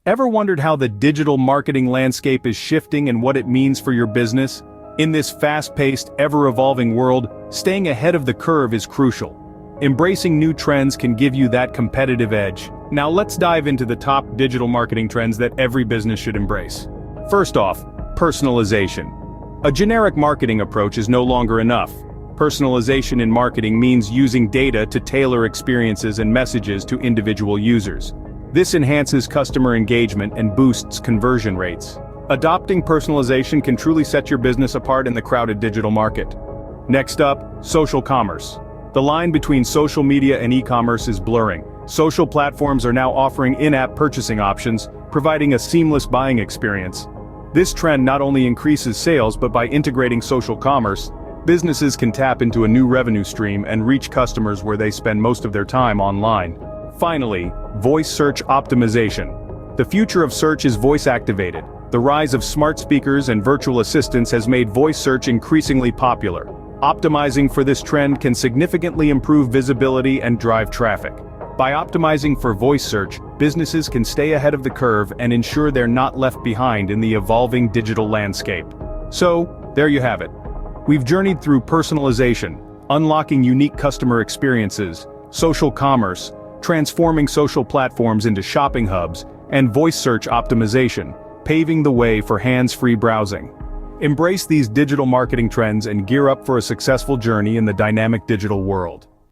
Ever wondered how the digital marketing landscape is shifting and what it means for your business? In this fast-paced, ever-evolving world, staying ahead of the curve is crucial. Embracing new trends can give you that competitive edge. Now let's dive into the top digital marketing trends that every business should embrace. First off, personalization. A generic marketing approach is no longer enough. Personalization in marketing means using data to tailor experiences and messages to individual users. This enhances customer engagement and boosts conversion rates. Adopting personalization can truly set your business apart in the crowded digital market. Next up, social commerce. The line between social media and e-commerce is blurring. Social platforms are now offering in-app purchasing options, providing a seamless buying experience. This trend not only increases sales but by integrating social commerce, businesses can tap into a new revenue stream and reach customers where they spend most of their time online. Finally, voice search optimization. The future of search is voice-activated. The rise of smart speakers and virtual assistants has made voice search increasingly popular. Optimizing for this trend can significantly improve visibility and drive traffic. By optimizing for voice search, businesses can stay ahead of the curve and ensure they're not left behind in the evolving digital landscape. So, there you have it. We've journeyed through personalization, unlocking unique customer experiences, social commerce, transforming social platforms into shopping hubs, and voice search optimization, paving the way for hands-free browsing. Embrace these digital marketing trends and gear up for a successful journey in the dynamic digital world.